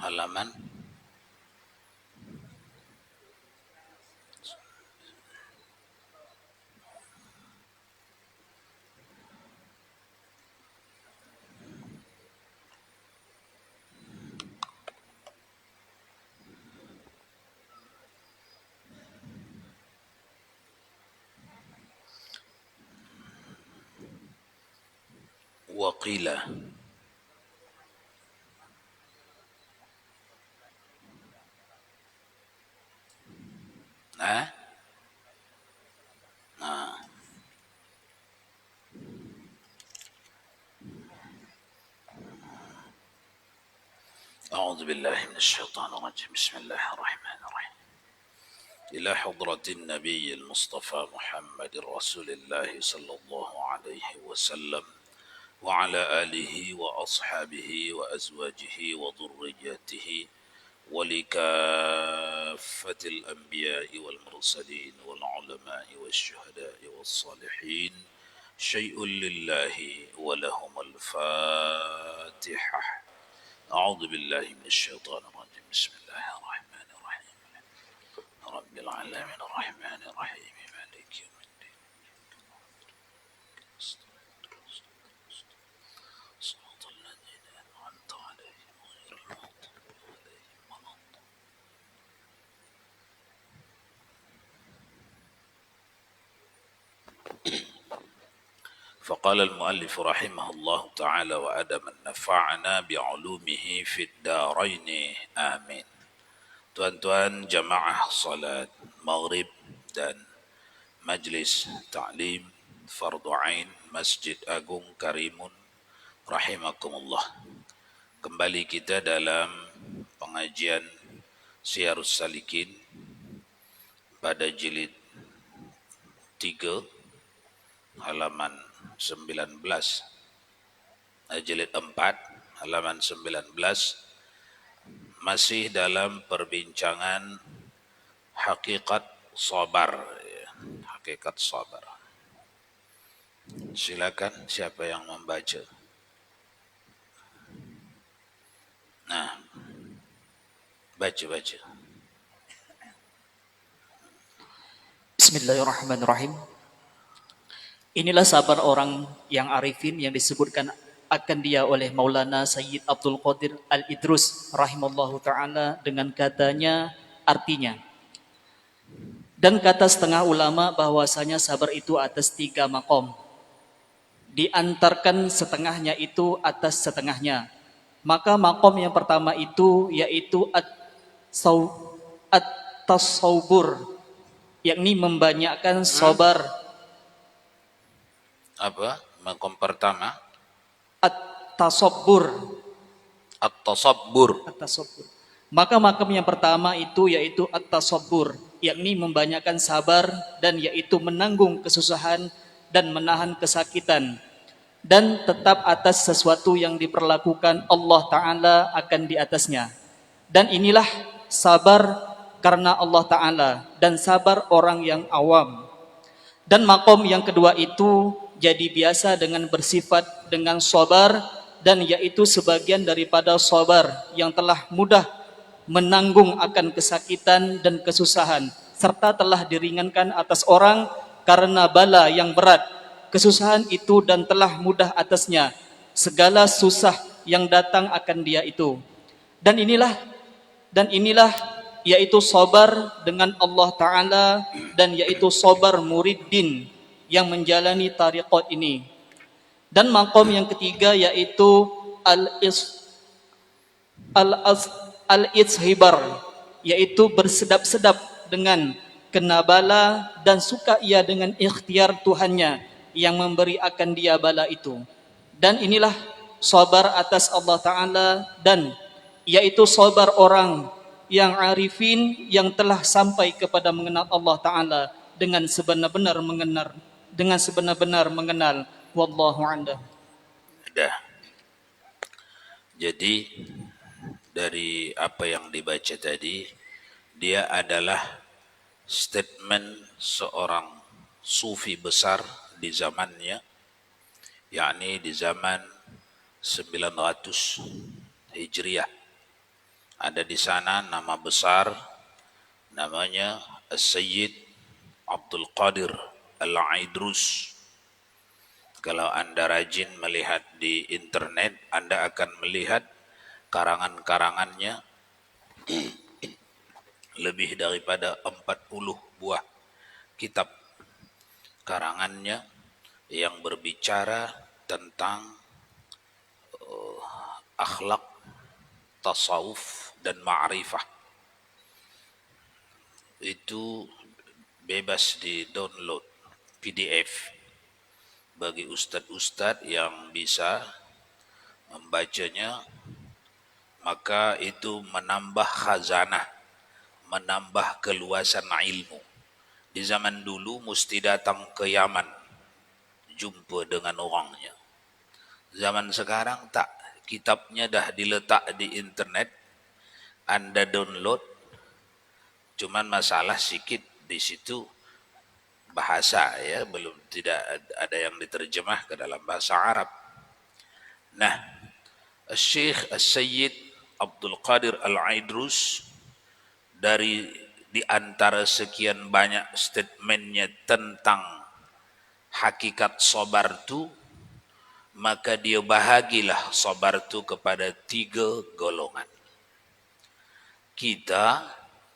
halaman waqila. Nah, أعوذ بالله من الشيطان الرجيم. بسم الله الرحمن الرحيم. إلى حضرة النبي المصطفى محمد رسول الله صلى الله عليه وسلم وعلى آله وأصحابه وأزواجه وذرياته ولكافة الأنبياء والمرسلين والعلماء والشهداء والصالحين شيء لله ولهم الفاتحة. أعوذ بالله من الشيطان الرجيم. بسم الله الرحمن الرحيم. رب العالمين الرحمن الرحيم مالك يوم الدين. صراط الذين أنعمت عليهم غير المغضوب عليهم ولا فقال المؤلف رحمه الله تعالى وأدم نفعنا بعلومه في الدارين آمين. Tuan-tuan jamaah salat maghrib dan majlis ta'lim fardu ain Masjid Agung Karimun rahimakumullah. Kembali kita dalam pengajian Syiarus Salikin pada jilid 3 halaman 19, jilid 4 halaman 19, masih dalam perbincangan hakikat sabar. Hakikat sabar. Silakan siapa yang membaca. Nah, baca. Bismillahirrahmanirrahim. Inilah sabar orang yang arifin yang disebutkan akan dia oleh Maulana Sayyid Abdul Qadir Al-Idrus rahimallahu ta'ala dengan katanya artinya. Dan kata setengah ulama bahwasanya sabar itu atas 3 maqam. Diantarkan setengahnya itu atas setengahnya. Maka maqam yang pertama itu yaitu at-tasawbur, yakni membanyakkan sabar. Apa? Maqam pertama At-tasabbur. At-tasabbur. Maka makam yang pertama itu yaitu at-tasabbur, yakni membanyakkan sabar dan yaitu menanggung kesusahan dan menahan kesakitan dan tetap atas sesuatu yang diperlakukan Allah Ta'ala akan di atasnya. Dan inilah sabar karena Allah Ta'ala dan sabar orang yang awam. Dan makom yang kedua itu jadi biasa dengan bersifat dengan sabar, dan yaitu sebagian daripada sabar yang telah mudah menanggung akan kesakitan dan kesusahan, serta telah diringankan atas orang karena bala yang berat, kesusahan itu dan telah mudah atasnya segala susah yang datang akan dia itu. Dan inilah yaitu sabar dengan Allah Ta'ala, dan yaitu sabar muridin yang menjalani tariqat ini. Dan maqam yang ketiga yaitu al-izhibar, yaitu bersedap-sedap dengan kena bala dan suka ia dengan ikhtiar Tuhannya yang memberi akan dia bala itu. Dan inilah sabar atas Allah Ta'ala, dan yaitu sabar orang yang arifin yang telah sampai kepada mengenal Allah Ta'ala dengan sebenar-benar mengenal. Wallahu a'lam. Dah. Jadi dari apa yang dibaca tadi, dia adalah statement seorang sufi besar di zamannya, yakni di zaman 900 Hijriah Ada di sana nama besar, namanya As-Sayyid Abdul Qadir Al-Aidrus. Kalau Anda rajin melihat di internet, Anda akan melihat karangan-karangannya lebih daripada 40 buah kitab karangannya yang berbicara tentang akhlak, tasawuf, dan ma'rifah. Itu bebas di download PDF bagi ustadz-ustadz yang bisa membacanya, maka itu menambah khazanah, menambah keluasan ilmu. Di zaman dulu mesti datang ke Yaman, jumpa dengan orangnya. Zaman sekarang tak, kitabnya dah diletak di internet, Anda download, cuman masalah sikit di situ bahasa ya, belum tidak ada yang diterjemah ke dalam bahasa Arab. Nah, Syekh As-Sayyid Abdul Qadir Al-Aidrus di antara sekian banyak statementnya tentang hakikat sabar itu, maka dia bahagilah sabar itu kepada 3 golongan. Kita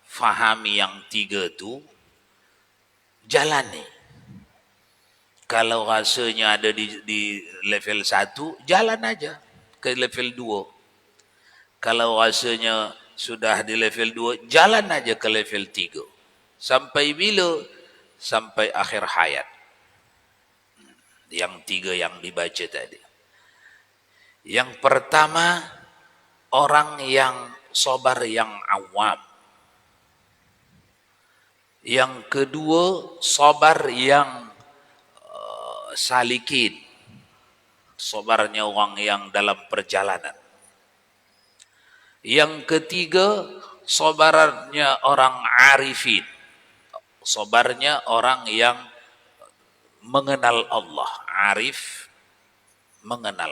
fahami yang 3 itu, jalani. Kalau rasanya ada di level 1, jalan aja ke level 2. Kalau rasanya sudah di level 2, jalan aja ke level 3. Sampai bila? Sampai akhir hayat. Yang 3 yang dibaca tadi. Yang pertama, orang yang sabar yang awam. Yang kedua, sabar yang salikin. Sabarnya orang yang dalam perjalanan. Yang ketiga, sabarnya orang arifin. Sabarnya orang yang mengenal Allah. Arif, mengenal.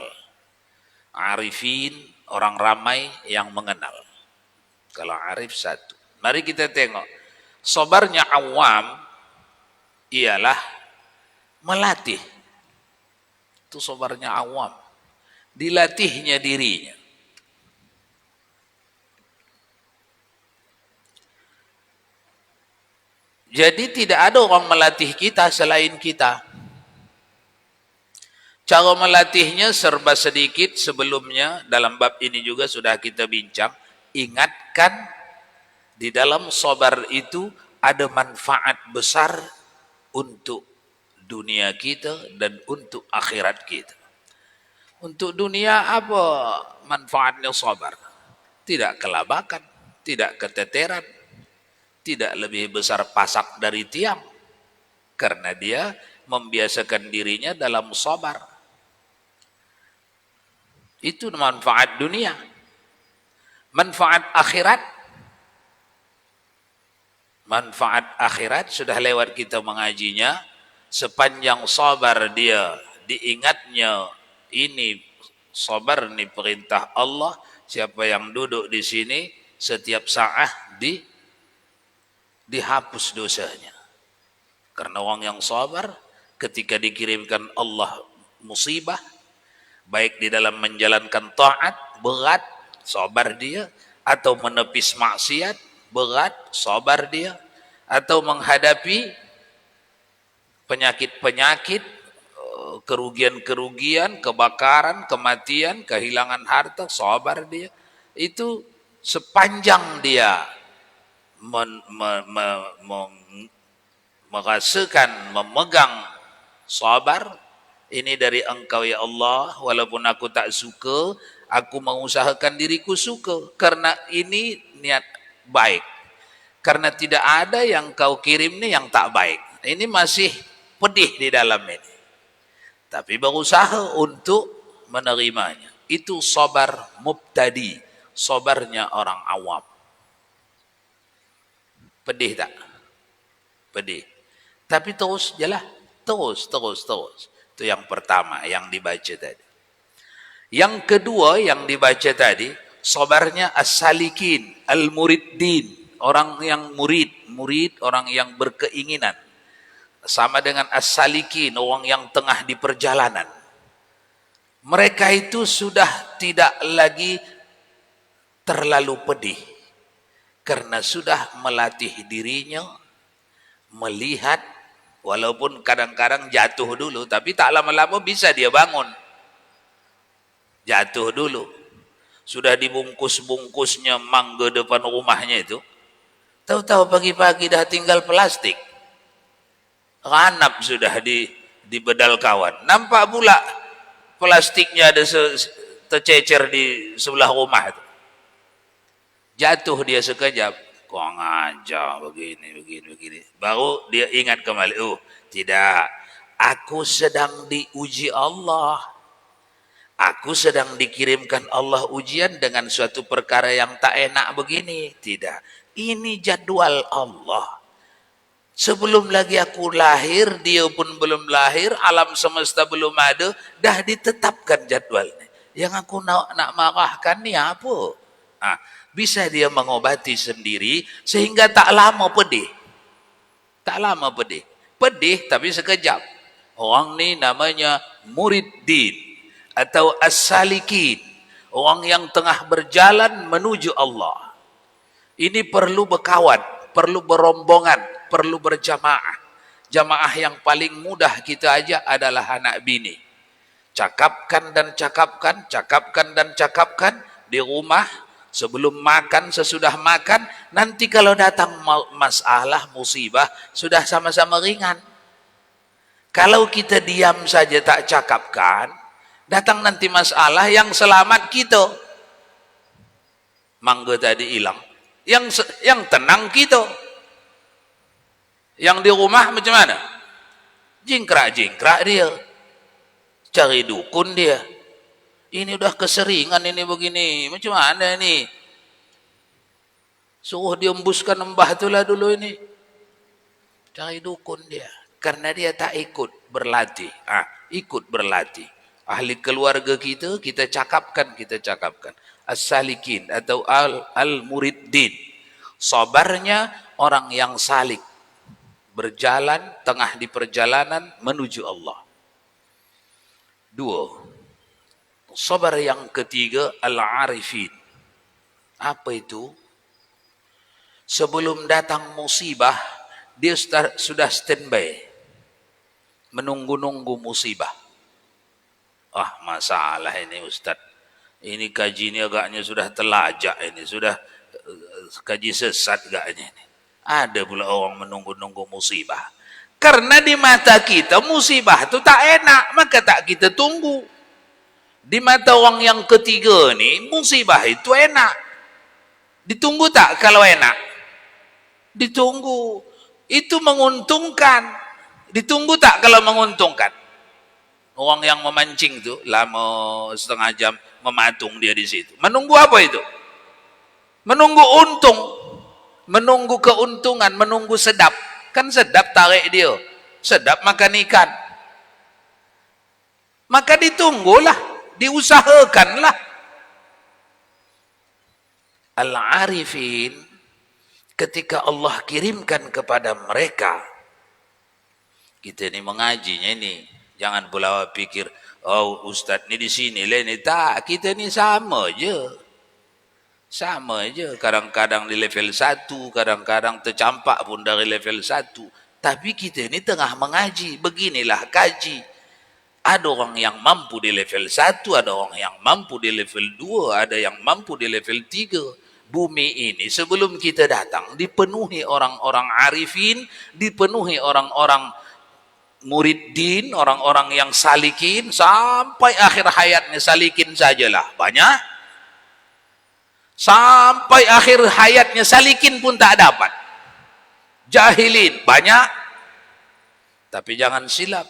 Arifin, orang ramai yang mengenal. Kalau arif 1. Mari kita tengok. Sabarnya awam ialah melatih. Itu sabarnya awam. Dilatihnya dirinya. Jadi tidak ada orang melatih kita selain kita. Cara melatihnya serba sedikit. Sebelumnya dalam bab ini juga sudah kita bincang. Ingatkan, di dalam sabar itu ada manfaat besar untuk dunia kita dan untuk akhirat kita. Untuk dunia apa manfaatnya sabar? Tidak kelabakan, tidak keteteran, tidak lebih besar pasak dari tiang. Karena dia membiasakan dirinya dalam sabar. Itu manfaat dunia. Manfaat akhirat. Manfaat akhirat sudah lewat kita mengajinya. Sepanjang sabar dia diingatnya, ini sabar ini perintah Allah. Siapa yang duduk di sini setiap saat dihapus dosanya. Karena orang yang sabar ketika dikirimkan Allah musibah, baik di dalam menjalankan taat berat, sabar dia, atau menepis maksiat berat, sabar dia, atau menghadapi penyakit-penyakit, kerugian-kerugian, kebakaran, kematian, kehilangan harta, sabar dia. Itu sepanjang dia merasakan, memegang sabar, ini dari engkau ya Allah, walaupun aku tak suka, aku mengusahakan diriku suka, karena ini niat baik. Karena tidak ada yang kau kirim ini yang tak baik. Ini masih pedih di dalam ini. Tapi berusaha untuk menerimanya. Itu sabar mubtadi. Sabarnya orang awam. Pedih tak? Pedih. Tapi terus jelah. Terus. Itu yang pertama yang dibaca tadi. Yang kedua yang dibaca tadi, Sabarnya as-salikin, al-muriddin, orang yang murid orang yang berkeinginan. Sama dengan as-salikin, orang yang tengah di perjalanan. Mereka itu sudah tidak lagi terlalu pedih karena sudah melatih dirinya melihat, walaupun kadang-kadang jatuh dulu, tapi tak lama-lama bisa dia bangun. Jatuh dulu, sudah dibungkus-bungkusnya mangga depan rumahnya itu, tahu-tahu pagi-pagi dah tinggal plastik, ranap sudah di bedal kawan. Nampak pula plastiknya ada tercecer di sebelah rumah itu. Jatuh dia sekejap, kok ngajar begini. Baru dia ingat kembali, oh tidak, aku sedang diuji Allah. Aku sedang dikirimkan Allah ujian dengan suatu perkara yang tak enak begini. Tidak, ini jadwal Allah. Sebelum lagi aku lahir, dia pun belum lahir, alam semesta belum ada, dah ditetapkan jadwalnya. Yang aku nak marahkan ni apa? Bisa dia mengobati sendiri sehingga tak lama pedih. Tak lama pedih. Pedih tapi sekejap. Orang ni namanya muriddin atau as-salikin, orang yang tengah berjalan menuju Allah. Ini perlu berkawan, perlu berombongan, perlu berjamaah. Jamaah yang paling mudah kita ajak adalah anak bini. Cakapkan dan cakapkan di rumah, sebelum makan, sesudah makan. Nanti kalau datang masalah, musibah, sudah sama-sama ringan. Kalau kita diam saja tak cakapkan, datang nanti masalah yang selamat kita. Mangga tadi hilang. Yang tenang kita. Yang di rumah macam mana? Jingkrak-jingkrak dia. Cari dukun dia. Ini udah keseringan ini begini. Macam mana ini? Suruh dia embuskan embah itulah dulu ini. Cari dukun dia. Karena dia tak ikut berlatih. Ikut berlatih. Ahli keluarga kita cakapkan. As-salikin atau al-muriddin. Sabarnya orang yang salik. Berjalan, tengah di perjalanan menuju Allah. 2. Sabar yang ketiga, al-arifin. Apa itu? Sebelum datang musibah, dia sudah standby. Menunggu-nunggu musibah. Masalah ini Ustaz. Ini kaji ini agaknya sudah telajak ini. Sudah kaji sesat agaknya ini. Ada pula orang menunggu-nunggu musibah. Karena di mata kita musibah itu tak enak. Maka tak kita tunggu. Di mata orang yang ketiga ni musibah itu enak. Ditunggu tak kalau enak? Ditunggu. Itu menguntungkan. Ditunggu tak kalau menguntungkan? Orang yang memancing tu lama setengah jam mematung dia di situ. Menunggu apa itu? Menunggu untung, menunggu keuntungan, menunggu sedap. Kan sedap tarik dia, sedap makan ikan. Maka ditunggulah, diusahakanlah. Al-arifin, ketika Allah kirimkan kepada mereka, kita ini mengajinya ini. Jangan pula pikir, oh Ustaz ni di sini lah ni. Tak, kita ni sama je. Sama je. Kadang-kadang di level 1, kadang-kadang tercampak pun dari level 1. Tapi kita ni tengah mengaji. Beginilah kaji. Ada orang yang mampu di level 1, ada orang yang mampu di level 2, ada yang mampu di level 3. Bumi ini sebelum kita datang dipenuhi orang-orang arifin, dipenuhi orang-orang muriddin, orang-orang yang salikin, sampai akhir hayatnya salikin sajalah. Banyak. Sampai akhir hayatnya salikin pun tak dapat. Jahilin, banyak. Tapi jangan silap.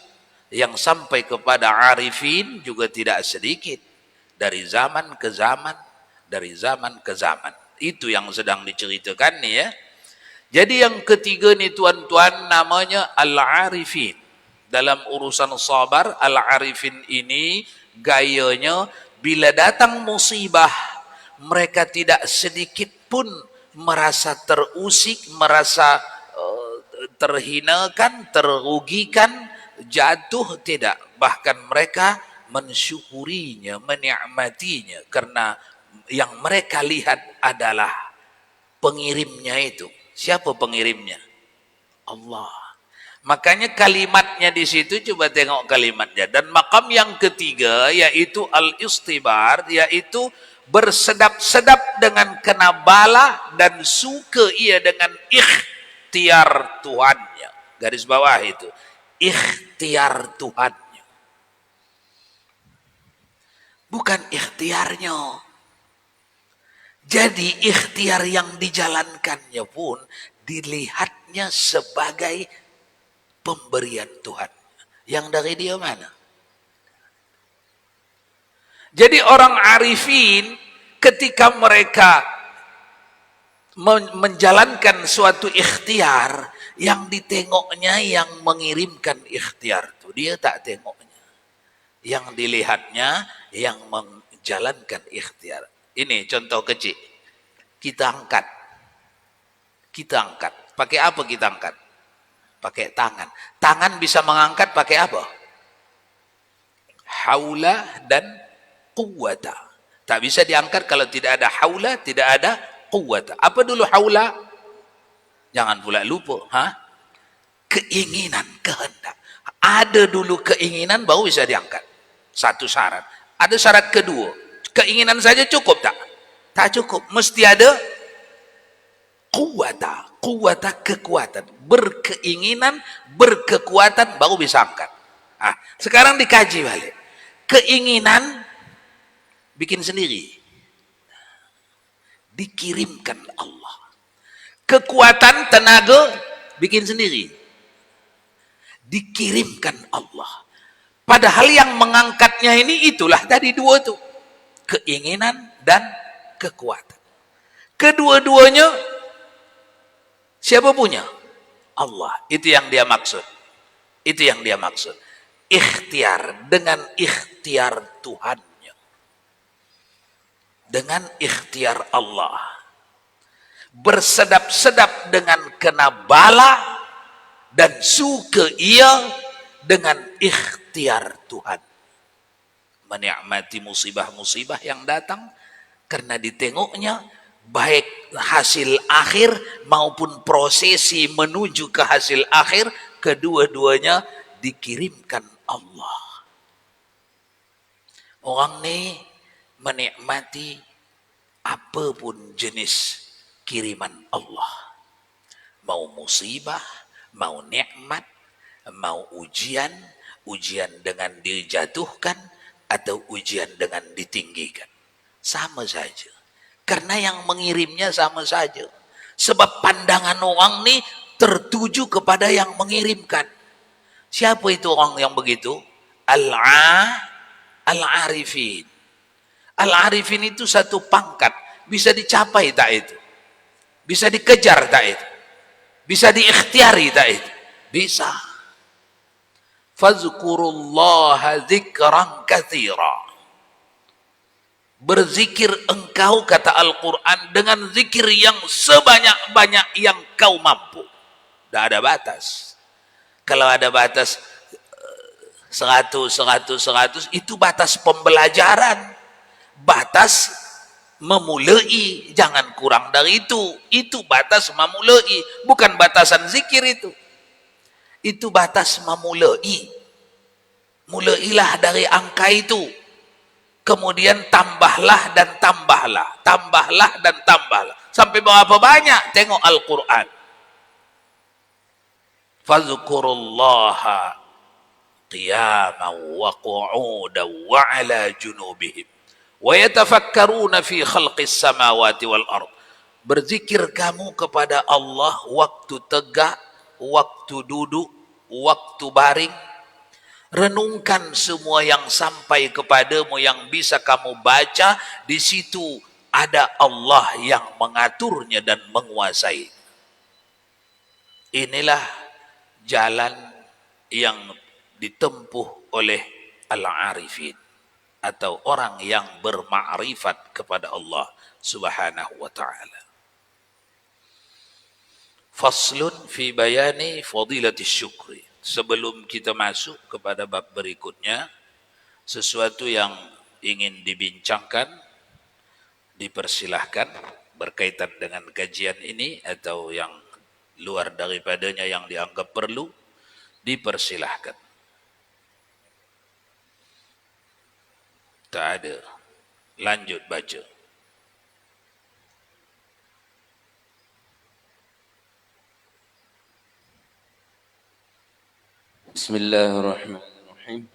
Yang sampai kepada arifin juga tidak sedikit. Dari zaman ke zaman. Dari zaman ke zaman. Itu yang sedang diceritakan nih ya. Jadi yang ketiga nih tuan-tuan namanya al-arifin. Dalam urusan sabar, al-arifin ini gayanya bila datang musibah, mereka tidak sedikit pun merasa terusik, merasa terhinakan, terugikan, jatuh, tidak. Bahkan mereka mensyukurinya, menikmatinya, karena yang mereka lihat adalah pengirimnya itu. Siapa pengirimnya? Allah. Makanya kalimatnya di situ, coba tengok kalimatnya. Dan makam yang ketiga yaitu al-istibar, yaitu bersedap-sedap dengan kena bala dan suka ia dengan ikhtiar Tuhannya. Garis bawah itu, ikhtiar Tuhannya, bukan ikhtiarnya. Jadi ikhtiar yang dijalankannya pun dilihatnya sebagai pemberian Tuhan. Yang dari dia mana? Jadi orang arifin ketika mereka menjalankan suatu ikhtiar, yang ditengoknya yang mengirimkan ikhtiar itu, dia tak tengoknya. Yang dilihatnya yang menjalankan ikhtiar. Ini contoh kecil. Kita angkat. Pakai apa kita angkat? Pakai tangan. Tangan bisa mengangkat pakai apa? Haula dan quwwata. Tak bisa diangkat kalau tidak ada haula, tidak ada quwwata. Apa dulu haula? Jangan pula lupa. Keinginan, kehendak. Ada dulu keinginan baru bisa diangkat. Satu syarat. Ada syarat kedua. Keinginan saja cukup tak? Tak cukup. Mesti ada quwwata, kekuatan. Berkeinginan, berkekuatan baru bisa angkat. Sekarang dikaji balik. Keinginan bikin sendiri. Dikirimkan Allah. Kekuatan, tenaga bikin sendiri. Dikirimkan Allah. Padahal yang mengangkatnya ini itulah tadi dua itu. Keinginan dan kekuatan. Kedua-duanya siapa punya? Allah. Itu yang dia maksud. Itu yang dia maksud. Ikhtiar, dengan ikhtiar Tuhannya. Dengan ikhtiar Allah. Bersedap-sedap dengan kena bala dan suka ia dengan ikhtiar Tuhan. Menikmati musibah-musibah yang datang karena ditengoknya baik hasil akhir maupun prosesi menuju ke hasil akhir, kedua-duanya dikirimkan Allah. Orang ini menikmati apapun jenis kiriman Allah. Mau musibah, mau nikmat, mau ujian dengan dijatuhkan atau ujian dengan ditinggikan, sama saja. Karena yang mengirimnya sama saja. Sebab pandangan orang ini tertuju kepada yang mengirimkan. Siapa itu orang yang begitu? Al-arifin. Al-arifin itu satu pangkat. Bisa dicapai tak itu? Bisa dikejar tak itu? Bisa diikhtiari tak itu? Bisa. Fazkurullaha dzikran katsira. Berzikir engkau, kata Al-Quran, dengan zikir yang sebanyak-banyak yang kau mampu. Tidak ada batas. Kalau ada batas 100, itu batas pembelajaran. Batas memulai, jangan kurang dari itu. Itu batas memulai, bukan batasan zikir itu. Itu batas memulai. Mulailah dari angka itu. Kemudian tambahlah dan tambahlah. Tambahlah dan tambahlah. Sampai berapa banyak? Tengok Al-Quran. Fazkurullaha qiyaman wa qu'udan wa ala junubihim. Wa yatafakkaruna fi khalqis samawati wal ard. Berzikir kamu kepada Allah waktu tegak, waktu duduk, waktu baring. Renungkan semua yang sampai kepadamu yang bisa kamu baca. Di situ ada Allah yang mengaturnya dan menguasai. Inilah jalan yang ditempuh oleh al-arifin. atau orang yang bermakrifat kepada Allah Subhanahu wa taala. Faslun fi bayani fadilati syukri. Sebelum kita masuk kepada bab berikutnya, sesuatu yang ingin dibincangkan, dipersilahkan berkaitan dengan kajian ini atau yang luar daripadanya yang dianggap perlu, dipersilahkan. Tak ada. Lanjut baca. Bismillahirrahmanirrahim.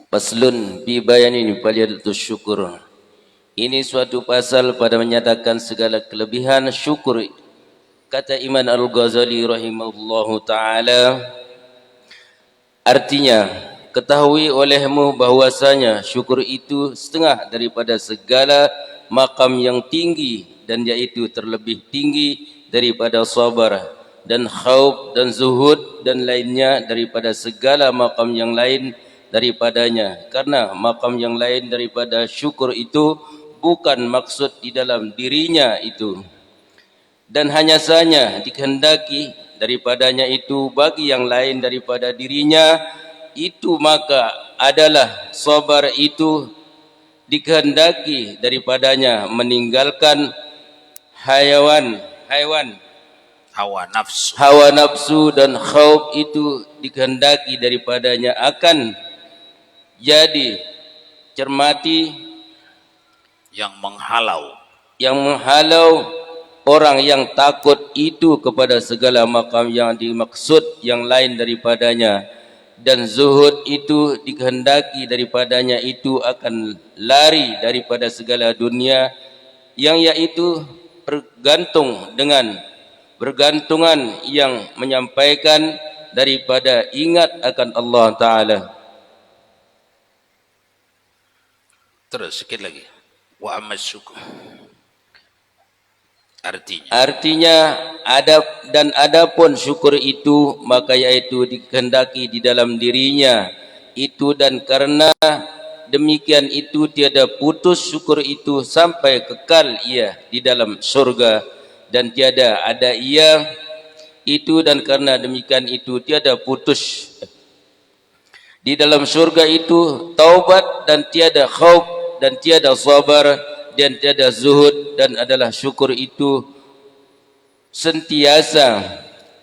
Paslun bi bayanin fadhilatus syukur. Ini suatu pasal pada menyatakan segala kelebihan syukur. Kata Imam Al-Ghazali rahimahullahu taala, artinya, ketahui olehmu bahwasanya syukur itu setengah daripada segala makam yang tinggi, dan yaitu terlebih tinggi daripada sabar dan khauf dan zuhud dan lainnya daripada segala makam yang lain daripadanya. Karena makam yang lain daripada syukur itu bukan maksud di dalam dirinya itu, dan hanya saja dikehendaki daripadanya itu bagi yang lain daripada dirinya itu, maka adalah sabar itu dikehendaki daripadanya meninggalkan hawa nafsu, dan khauf itu dikehendaki daripadanya akan jadi cermati Yang menghalau orang yang takut itu kepada segala makam yang dimaksud yang lain daripadanya, dan zuhud itu dikehendaki daripadanya itu akan lari daripada segala dunia, yang yaitu bergantungan yang menyampaikan daripada ingat akan Allah Ta'ala. Terus sikit lagi. Wa amma syukur. Artinya adapun syukur itu, maka yaitu dikehendaki di dalam dirinya itu, dan karena demikian itu tiada putus syukur itu sampai kekal ia di dalam surga, dan tiada ada ia itu, dan karena demikian itu tiada putus di dalam surga itu taubat, dan tiada khauf, dan tiada sabar, dan tiada zuhud, dan adalah syukur itu sentiasa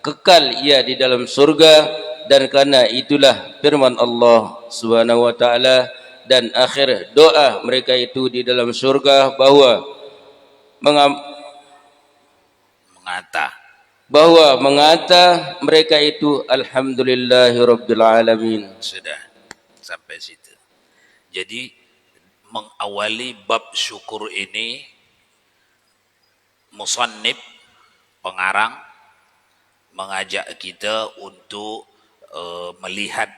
kekal ia di dalam surga. Dan karena itulah firman Allah Subhanahu wa taala dan akhir doa mereka itu di dalam surga mengata mereka itu alhamdulillahirabbil alamin. Sudah sampai situ. Jadi mengawali bab syukur ini, musannif pengarang mengajak kita untuk melihat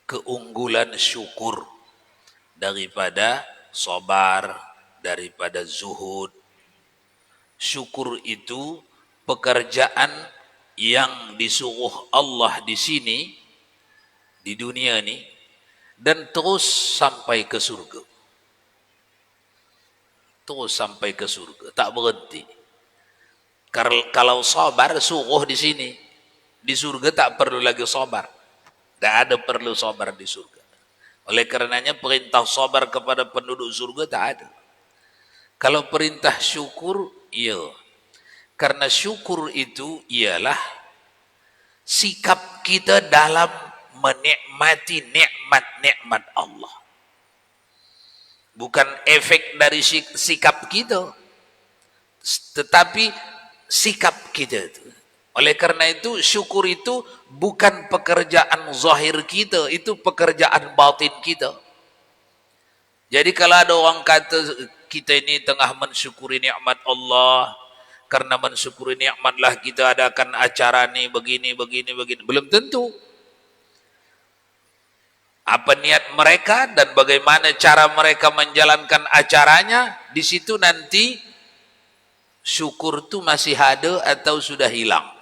keunggulan syukur daripada sabar, daripada zuhud. Syukur itu pekerjaan yang disuruh Allah di sini, di dunia ini, dan terus sampai ke surga. Terus sampai ke surga, tak berhenti. Kalau sabar suruh di sini, di surga tak perlu lagi sabar. Tak ada perlu sabar di surga. Oleh karenanya perintah sabar kepada penduduk surga tak ada. Kalau perintah syukur, iya. Karena syukur itu ialah sikap kita dalam menikmati nikmat-nikmat Allah. Bukan efek dari sikap kita, tetapi sikap kita itu. Oleh karena itu syukur itu bukan pekerjaan zahir kita, itu pekerjaan batin kita. Jadi kalau ada orang kata kita ini tengah mensyukuri nikmat Allah, karena mensyukuri nikmatlah kita adakan acara ni begini, belum tentu. Apa niat mereka dan bagaimana cara mereka menjalankan acaranya, di situ nanti syukur itu masih ada atau sudah hilang.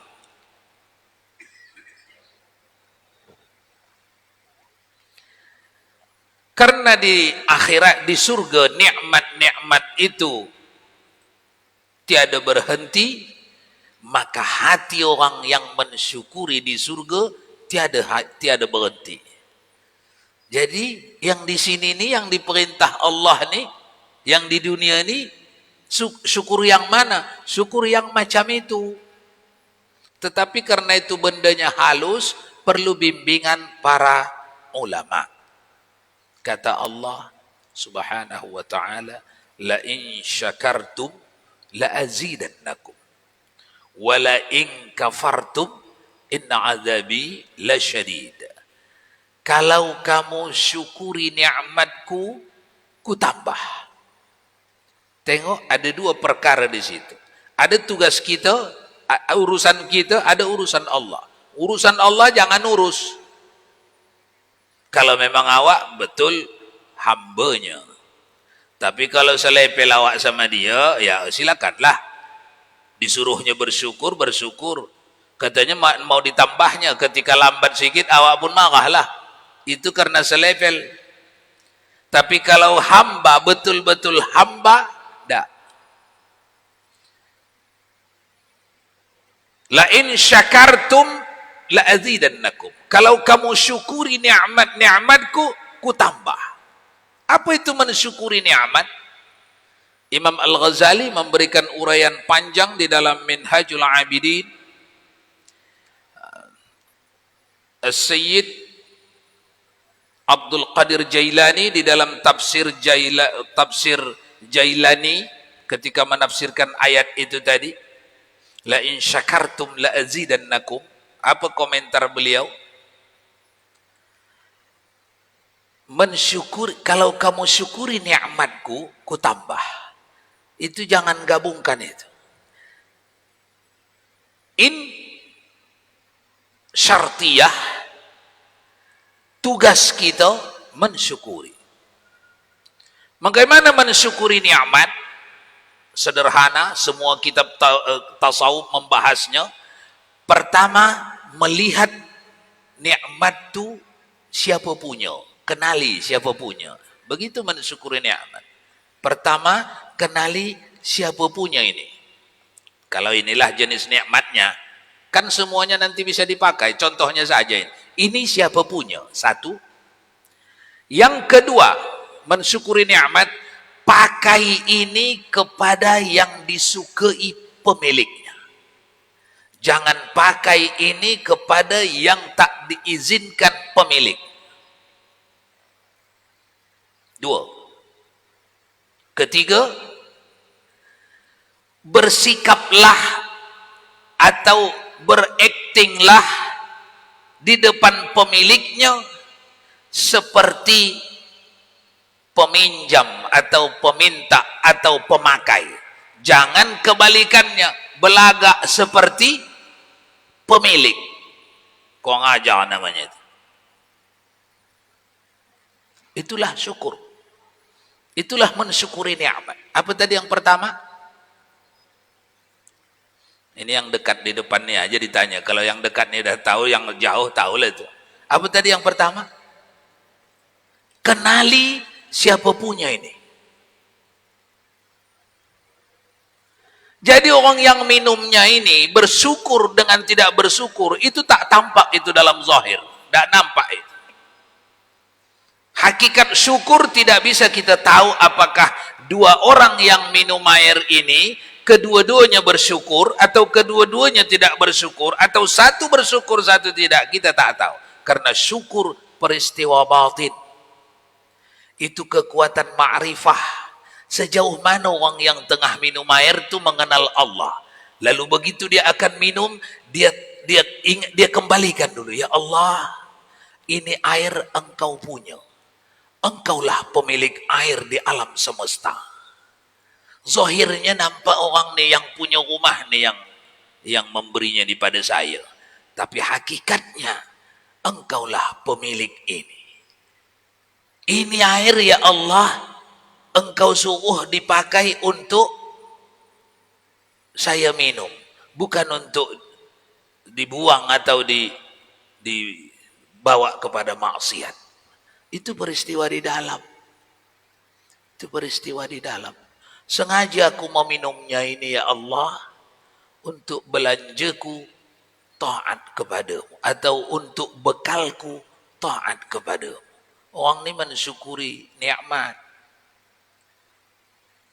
Karena di akhirat, di surga, nikmat-nikmat itu tiada berhenti, maka hati orang yang mensyukuri di surga tiada berhenti. Jadi yang di sini nih, yang diperintah Allah nih, yang di dunia ini, syukur yang mana? Syukur yang macam itu. Tetapi karena itu bendanya halus, perlu bimbingan para ulama. Kata Allah Subhanahu wa ta'ala, la in syakartum la azidannakum wa la in kafartum inna azabi la syadid. Kalau kamu syukuri nikmatku, ku tambah. Tengok, ada dua perkara di situ. Ada tugas kita, urusan kita, ada urusan Allah. Urusan Allah jangan urus. Kalau memang awak betul hambanya. Tapi kalau selepel awak sama dia, ya silakanlah. Disuruhnya bersyukur, bersyukur. Katanya mau ditambahnya, ketika lambat sedikit awak pun marahlah. Itu karena selepel. Tapi kalau hamba, betul-betul hamba, dak. La in syakartum la azidannakum. Kalau kamu syukuri nikmat-nikmatku, ku tambah. Apa itu mensyukuri nikmat? Imam Al-Ghazali memberikan uraian panjang di dalam Minhajul Abidin. As-Sayyid Abdul Qadir Jailani di dalam tafsir Jailani ketika menafsirkan ayat itu tadi, la in syakartum la azidannakum. Apa komentar beliau? Mensyukur, kalau kamu syukuri nikmatku, ku tambah. Itu jangan gabungkan itu. In syartiyah, tugas kita mensyukuri. Bagaimana mensyukuri nikmat? Sederhana, semua kitab tasawuf membahasnya. Pertama, melihat nikmat itu siapa punya, kenali siapa punya. Begitu mensyukuri nikmat. Pertama, kenali siapa punya ini. Kalau inilah jenis nikmatnya, kan semuanya nanti bisa dipakai. Contohnya saja ini. Ini siapa punya? Satu. Yang kedua, mensyukuri nikmat, pakai ini kepada yang disukai pemiliknya. Jangan pakai ini kepada yang tak diizinkan pemilik. Dua. Ketiga, bersikaplah atau beraktinglah di depan pemiliknya seperti peminjam atau peminta atau pemakai. Jangan kebalikannya, belagak seperti pemilik. Kau ngajar namanya itu. Itulah syukur. Itulah mensyukuri nikmat. Apa tadi yang pertama? Ini yang dekat di depannya aja ditanya. Kalau yang dekat ini udah tahu, yang jauh tahu lah itu. Apa tadi yang pertama? Kenali siapa punya ini. Jadi orang yang minumnya ini bersyukur dengan tidak bersyukur, itu tak tampak itu dalam zahir. Tak nampak itu. Hakikat syukur tidak bisa kita tahu apakah dua orang yang minum air ini kedua-duanya bersyukur atau kedua-duanya tidak bersyukur atau satu bersyukur satu tidak, kita tak tahu. Karena syukur peristiwa batin. Itu kekuatan ma'rifah. Sejauh mana orang yang tengah minum air itu mengenal Allah. Lalu begitu dia akan minum, dia kembalikan dulu, ya Allah, ini air engkau punya. Engkaulah pemilik air di alam semesta. Zahirnya nampak orang nih yang punya rumah nih yang memberinya daripada saya. Tapi hakikatnya engkaulah pemilik ini. Ini air ya Allah, engkau suruh dipakai untuk saya minum, bukan untuk dibuang atau dibawa kepada maksiat. Itu peristiwa di dalam. Itu peristiwa di dalam. Sengaja aku meminumnya ini ya Allah, untuk belanjaku taat kepadamu, atau untuk bekalku taat kepadamu. Orang ini mensyukuri nikmat.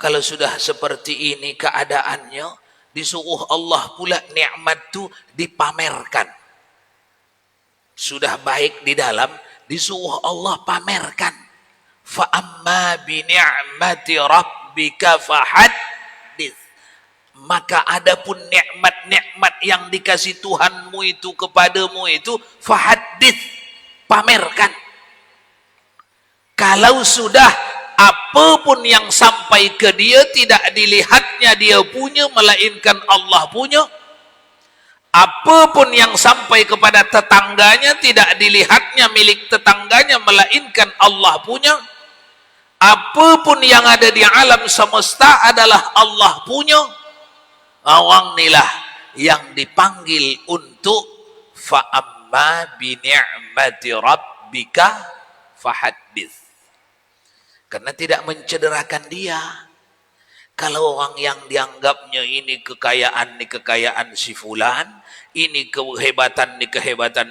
Kalau sudah seperti ini keadaannya, disuruh Allah pula nikmat itu dipamerkan. Sudah baik di dalam, disuruh Allah pamerkan. Fa amma bi ni'mati rabbika fahaddits. Maka adapun nikmat-nikmat yang dikasih Tuhanmu itu kepadamu itu fahaddits, pamerkan. Kalau sudah apapun yang sampai ke dia tidak dilihatnya dia punya, melainkan Allah punya. Apapun yang sampai kepada tetangganya tidak dilihatnya milik tetangganya, melainkan Allah punya. Apapun yang ada di alam semesta adalah Allah punya. Orang inilah yang dipanggil untuk fa'amma bi ni'mati rabbika fahaddits. Karena tidak mencederakan dia. Kalau orang yang dianggapnya ini kekayaan si fulan, ini kehebatan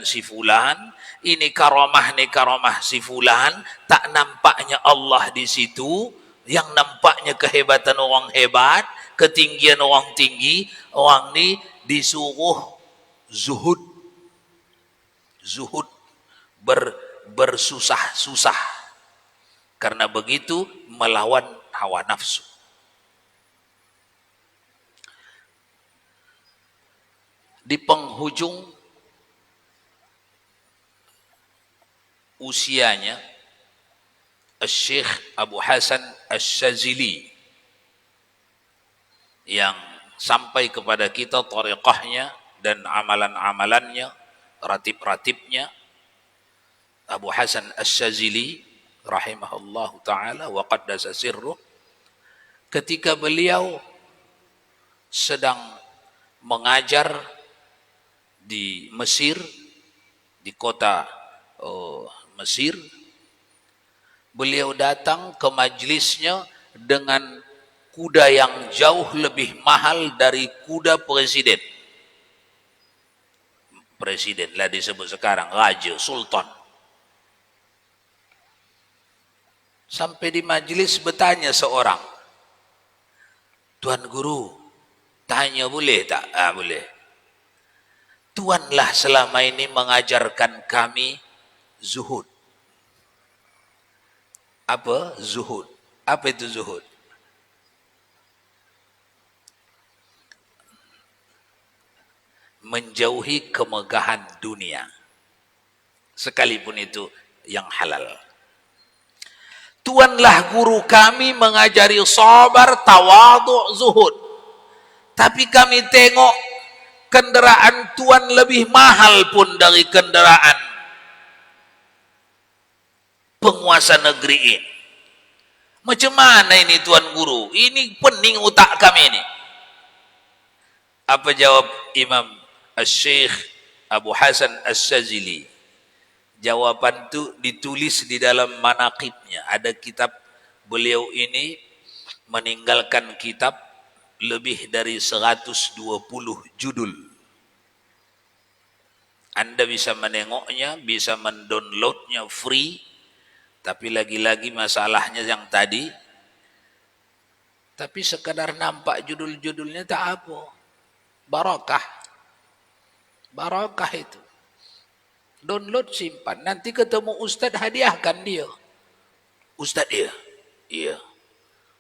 si fulan, ini karomah si fulan, tak nampaknya Allah di situ, yang nampaknya kehebatan orang hebat, ketinggian orang tinggi, orang ini disuruh zuhud. Zuhud, bersusah-susah. Karena begitu melawan hawa nafsu. Di penghujung usianya, Syekh Abu Hasan Asy-Syadzili yang sampai kepada kita thariqahnya dan amalan-amalannya, ratib-ratibnya, Abu Hasan Asy-Syadzili rahimahullahu ta'ala wa qaddasa sirruh, ketika beliau sedang mengajar di Mesir, di kota Mesir, beliau datang ke majlisnya dengan kuda yang jauh lebih mahal dari kuda presiden. Presiden lah disebut sekarang, raja, sultan. Sampai di majlis bertanya seorang, Tuan Guru, tanya boleh tak? Boleh. Tuanlah selama ini mengajarkan kami zuhud. Apa zuhud? Apa itu zuhud? Menjauhi kemegahan dunia, sekalipun itu yang halal. Tuanlah guru kami mengajari sabar, tawadhu, zuhud. Tapi kami tengok kendaraan Tuan lebih mahal pun dari kendaraan penguasa negeri ini. Macam mana ini Tuan Guru? Ini pening otak kami ini. Apa jawab Imam Syekh Abu Hasan Asy-Syadzili? Jawaban itu ditulis di dalam manaqibnya. Ada kitab beliau ini meninggalkan kitab lebih dari 120 judul. Anda bisa menengoknya, bisa mendownloadnya free. Tapi lagi-lagi masalahnya yang tadi. Tapi sekadar nampak judul-judulnya tak apa. Barakah. Barakah itu. Download, simpan. Nanti ketemu Ustadz, hadiahkan dia. Ustadz dia? Iya.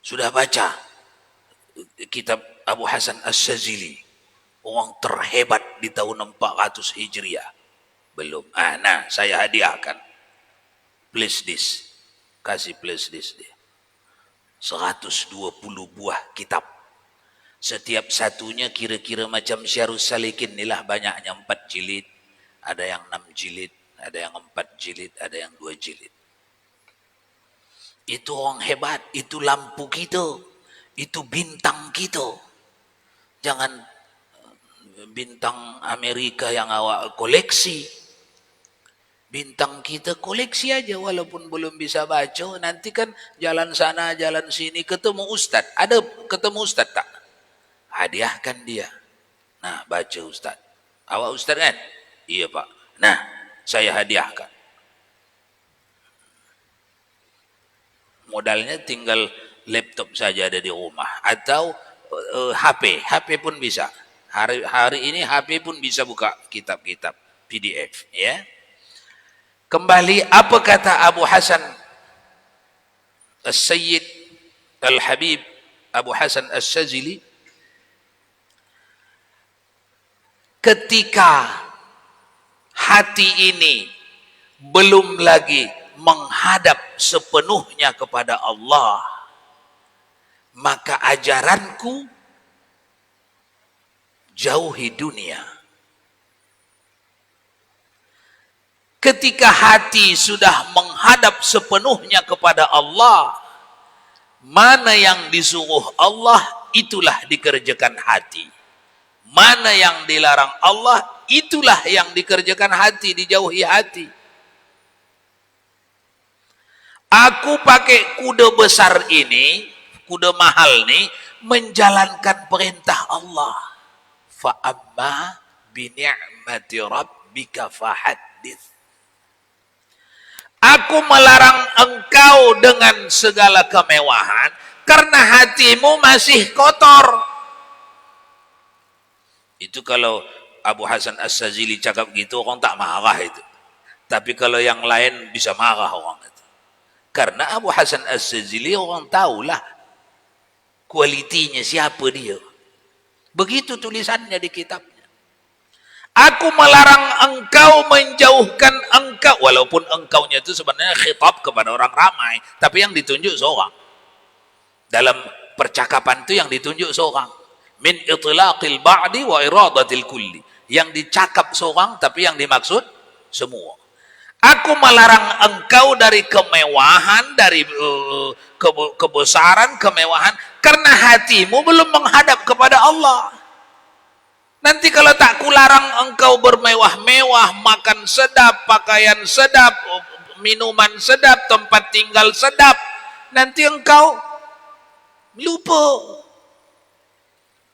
Sudah baca kitab Abu Hasan Asy-Syadzili, orang terhebat di tahun 400 Hijriah. Belum. Nah, saya hadiahkan. Please this. Kasih please this dia. 120 buah kitab. Setiap satunya kira-kira macam Syarus Salikin inilah, banyaknya 4 jilid. Ada yang 6 jilid, ada yang 4 jilid, ada yang 2 jilid. Itu orang hebat, itu lampu kita, itu bintang kita. Jangan bintang Amerika yang awak koleksi. Bintang kita koleksi aja walaupun belum bisa baca. Nanti kan jalan sana, jalan sini ketemu ustaz. Ada ketemu ustaz tak? Hadiahkan dia. Nah, baca ustaz. Awak ustaz kan? Iya pak. Nah, saya hadiahkan. Modalnya tinggal laptop saja ada di rumah. Atau HP pun bisa. Hari ini HP pun bisa buka kitab-kitab PDF. Ya. Kembali apa kata Abu Hasan As-Sayyid Al-Habib Abu Hasan As-Shazili ketika hati ini belum lagi menghadap sepenuhnya kepada Allah, maka ajaranku jauhi dunia. Ketika hati sudah menghadap sepenuhnya kepada Allah, mana yang disuruh Allah, itulah dikerjakan hati. Mana yang dilarang Allah, itulah yang dikerjakan hati, dijauhi hati. Aku pakai kuda besar ini, kuda mahal ini, menjalankan perintah Allah. Fa'amma bini'mati rabbika fahaddits. Aku melarang engkau dengan segala kemewahan karena hatimu masih kotor. Itu kalau Abu Hasan As-Shazili cakap gitu, orang tak marah itu. Tapi kalau yang lain bisa marah orang itu. Karena Abu Hasan As-Shazili orang tahulah kualitinya siapa dia. Begitu tulisannya di kitab. Aku melarang engkau menjauhkan engkau, walaupun engkaunya itu sebenarnya khitab kepada orang ramai, tapi yang ditunjuk seorang. Dalam percakapan itu yang ditunjuk seorang. Min itlaqil ba'di wa iradatil kulli. Yang dicakap seorang, tapi yang dimaksud semua. Aku melarang engkau dari kemewahan, dari kebesaran, kemewahan, karena hatimu belum menghadap kepada Allah. Nanti kalau tak kularang engkau bermewah-mewah, makan sedap, pakaian sedap, minuman sedap, tempat tinggal sedap, nanti engkau lupa.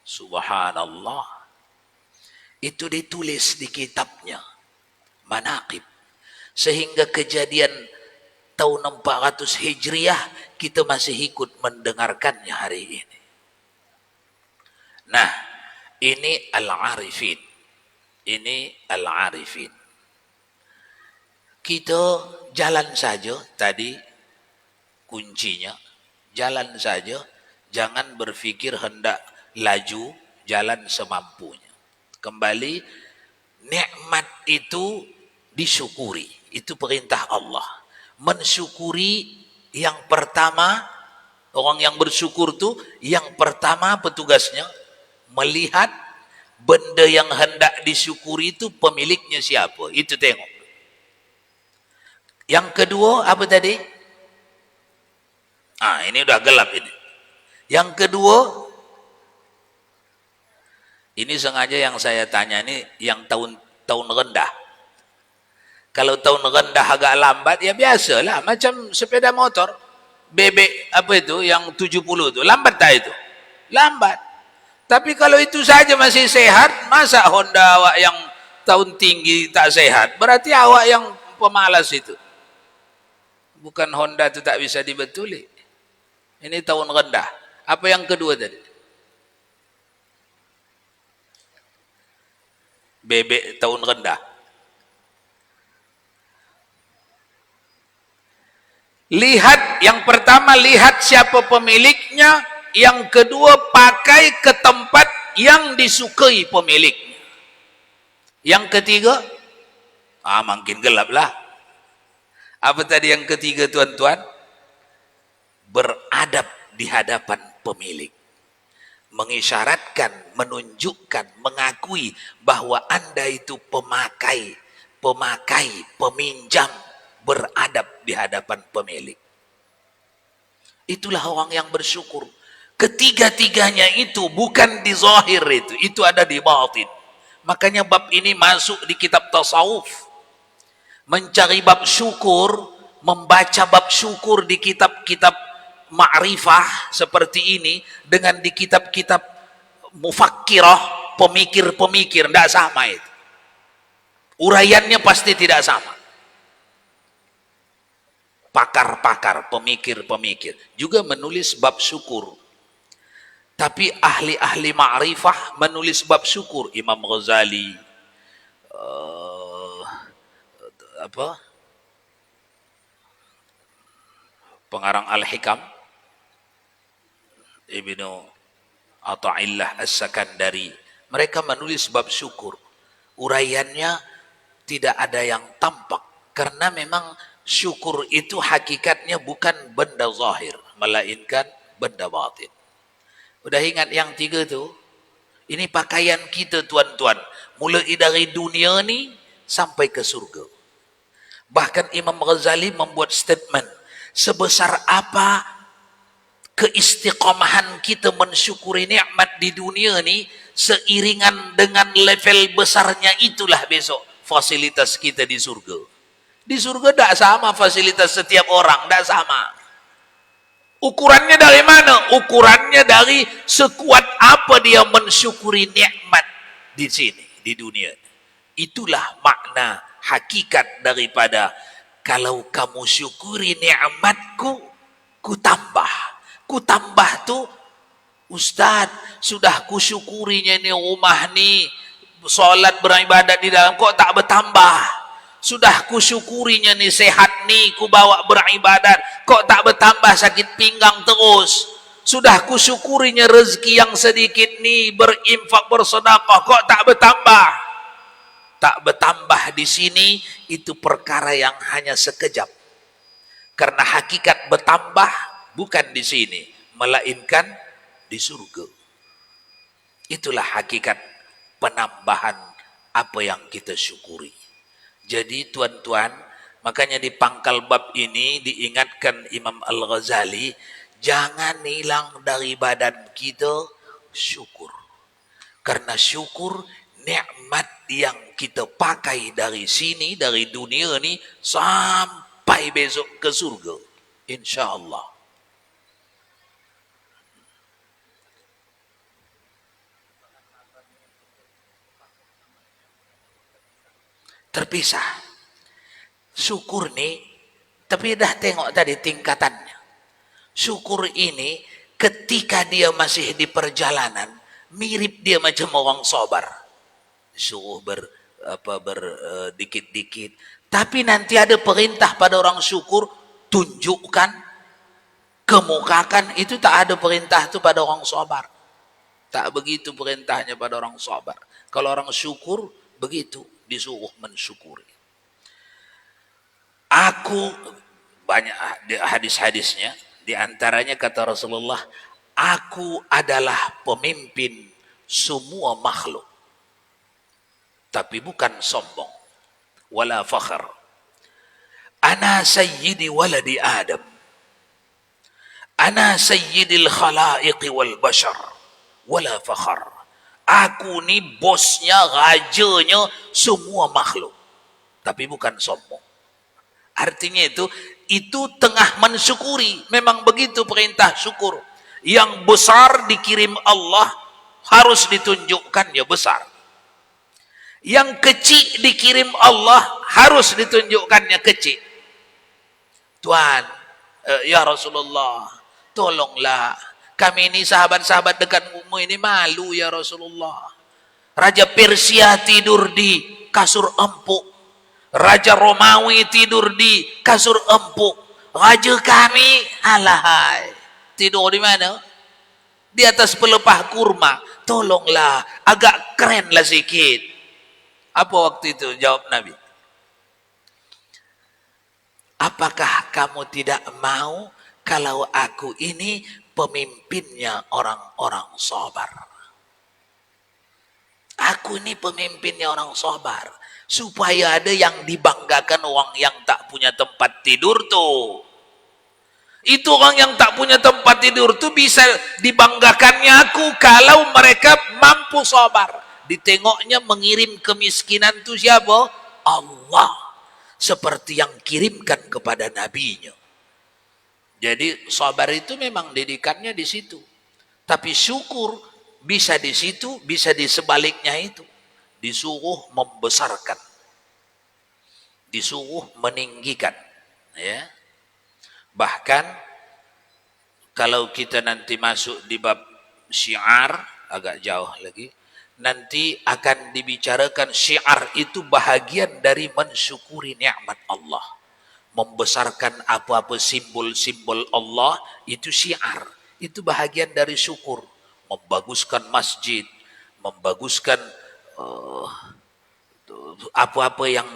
Subhanallah. Itu ditulis di kitabnya Manaqib. Sehingga kejadian tahun 400 Hijriah kita masih ikut mendengarkannya hari ini. Nah, ini al-arifin. Ini al-arifin. Kita jalan saja, tadi kuncinya. Jalan saja, jangan berfikir hendak laju, jalan semampunya. Kembali, nikmat itu disyukuri. Itu perintah Allah. Mensyukuri yang pertama, orang yang bersyukur itu, yang pertama petugasnya, melihat benda yang hendak disyukuri itu pemiliknya siapa. Itu tengok. Yang kedua apa tadi? Ini udah gelap ini. Yang kedua, ini sengaja yang saya tanya ini yang tahun rendah. Kalau tahun rendah agak lambat ya biasalah, macam sepeda motor bebek apa itu yang 70 itu lambat tak itu? Lambat. Tapi kalau itu saja masih sehat, masa Honda awak yang tahun tinggi tak sehat? Berarti awak yang pemalas itu. Bukan Honda itu tak bisa dibetuli. Ini tahun rendah. Apa yang kedua tadi? Bebek tahun rendah. Lihat, yang pertama lihat siapa pemiliknya. Yang kedua, pakai ke tempat yang disukai pemiliknya. Yang ketiga, makin gelap lah. Apa tadi yang ketiga tuan-tuan? Beradab di hadapan pemilik. Mengisyaratkan, menunjukkan, mengakui bahwa Anda itu pemakai, peminjam, beradab di hadapan pemilik. Itulah orang yang bersyukur. Ketiga-tiganya itu bukan di zahir itu ada di batin. Makanya bab ini masuk di kitab tasawuf. mencari bab syukur, membaca bab syukur di kitab-kitab ma'rifah seperti ini dengan di kitab-kitab mufakkirah, pemikir-pemikir, tidak sama itu. Uraiannya pasti tidak sama. Pakar-pakar, pemikir-pemikir juga menulis bab syukur. Tapi ahli-ahli ma'rifah menulis bab syukur. Imam Ghazali, pengarang Al-Hikam, Ibnu Athaillah As-Sakandari, mereka menulis bab syukur. Uraiannya tidak ada yang tampak, karena memang syukur itu hakikatnya bukan benda zahir, melainkan benda batin. Udah ingat yang tiga tuh? Ini pakaian kita tuan-tuan, mulai dari dunia ni sampai ke surga. Bahkan Imam Ghazali membuat statement, sebesar apa keistiqomahan kita mensyukuri nikmat di dunia ni, seiringan dengan level besarnya itulah besok fasilitas kita di surga. Di surga tidak sama fasilitas setiap orang, tidak sama. Ukurannya dari mana? Ukurannya dari sekuat apa dia mensyukuri nikmat di sini, di dunia. Itulah makna hakikat daripada kalau kamu syukuri nikmatku, ku tambah. Ku tambah tu, Ustaz, sudah ku syukurinya ni rumah ni, solat beribadat di dalam, kok tak bertambah? Sudah ku syukurinya ni sehat ni, ku bawa beribadat, kok tak bertambah sakit pinggang terus? Sudah ku syukurinya rezeki yang sedikit ni, berinfak bersedekah, kok tak bertambah? Tak bertambah di sini, itu perkara yang hanya sekejap. Karena hakikat bertambah bukan di sini, melainkan di surga. Itulah hakikat penambahan apa yang kita syukuri. Jadi tuan-tuan, makanya di pangkal bab ini diingatkan Imam Al-Ghazali, jangan hilang dari badan kita syukur. Karena syukur nikmat yang kita pakai dari sini, dari dunia ni, sampai besok ke surga. Insya Allah. Terpisah. Syukur nih, tapi dah tengok tadi tingkatannya. Syukur ini ketika dia masih di perjalanan, mirip dia macam orang sabar. Suruh dikit-dikit. Tapi nanti ada perintah pada orang syukur, tunjukkan, kemukakan. Itu tak ada perintah itu pada orang sabar. Tak begitu perintahnya pada orang sabar. Kalau orang syukur, begitu. Disuruh mensyukuri. Aku, banyak hadis-hadisnya, di antaranya kata Rasulullah, aku adalah pemimpin semua makhluk, tapi bukan sombong, wala fakhar. Ana sayyidi waladi Adam, ana sayyidil khalaiqi wal bashar, wala fakhar. Aku ni bosnya, rajanya semua makhluk, tapi bukan sombong. Artinya itu tengah mensyukuri. Memang begitu perintah syukur. Yang besar dikirim Allah, harus ditunjukkan ya besar. Yang kecil dikirim Allah, harus ditunjukkannya kecil. Tuhan, ya Rasulullah, tolonglah, kami ini sahabat-sahabat dekatmu ini malu ya Rasulullah. Raja Persia tidur di kasur empuk. Raja Romawi tidur di kasur empuk. Raja kami, alahai, tidur di mana? Di atas pelepah kurma. Tolonglah, agak kerenlah sikit. Apa waktu itu jawab Nabi? Apakah kamu tidak mau kalau aku ini pemimpinnya orang-orang sabar? Aku ini pemimpinnya orang sabar. Supaya ada yang dibanggakan orang yang tak punya tempat tidur tuh. Itu orang yang tak punya tempat tidur tuh bisa dibanggakannya aku kalau mereka mampu sabar. Ditengoknya mengirim kemiskinan tuh siapa? Allah. seperti yang kirimkan kepada nabinya. Jadi sabar itu memang didikannya di situ. Tapi syukur bisa di situ, bisa di sebaliknya itu. Disuruh membesarkan, disuruh meninggikan, ya. Bahkan kalau kita nanti masuk di bab syiar, agak jauh lagi, nanti akan dibicarakan syiar itu bahagian dari mensyukuri nikmat Allah. Membesarkan apa-apa simbol-simbol Allah itu syiar, itu bahagian dari syukur. Membaguskan masjid, membaguskan apa-apa yang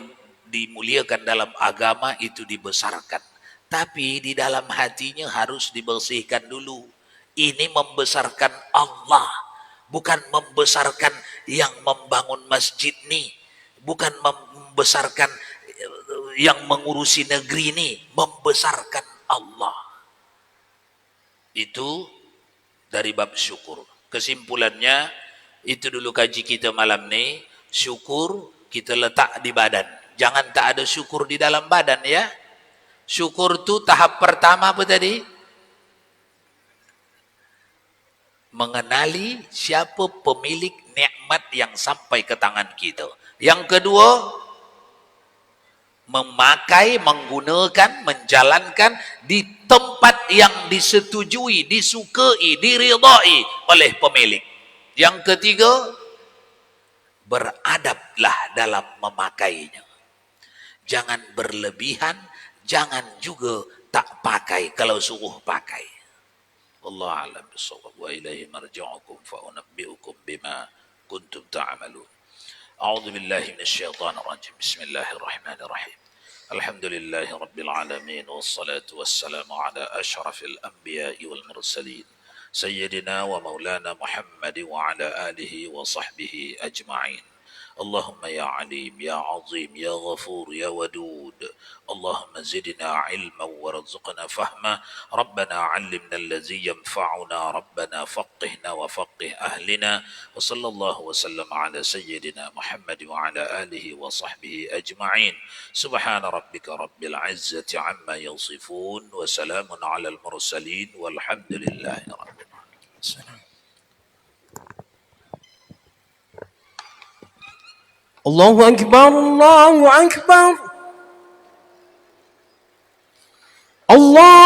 dimuliakan dalam agama itu dibesarkan. Tapi di dalam hatinya harus dibersihkan dulu. Ini membesarkan Allah, bukan membesarkan yang membangun masjid nih, bukan membesarkan yang mengurusi negeri ini, membesarkan Allah. Itu dari bab syukur. Kesimpulannya, itu dulu kaji kita malam ini. Syukur kita letak di badan. Jangan tak ada syukur di dalam badan, ya. Syukur itu tahap pertama apa tadi? Mengenali siapa pemilik nikmat yang sampai ke tangan kita. Yang kedua, memakai, menggunakan, menjalankan di tempat yang disetujui, disukai, diridai oleh pemilik. Yang ketiga, beradablah dalam memakainya. Jangan berlebihan, jangan juga tak pakai kalau suruh pakai. Wallahu a'lam bissawab wa ilaihi marji'ukum fa unabbi'ukum bima kuntum ta'malun. A'udzu billahi minasyaitonir rajim. Bismillahirrahmanirrahim. Alhamdulillahi rabbil alamin wassalatu wassalamu ala asyrafil anbiya'i wal mursalin sayyidina wa maulana Muhammad wa ala alihi wa sahbihi ajma'in. اللهم يا عليم يا عظيم يا غفور يا ودود اللهم زدنا علما وارزقنا فهما ربنا علمنا الذي ينفعنا ربنا فقهنا وفقه أهلنا وصلى الله وسلم على سيدنا محمد وعلى آله وصحبه أجمعين سبحان ربك رب العزة عما يصفون وسلام على المرسلين والحمد لله رب العالمين. الله أكبر الله أكبر الله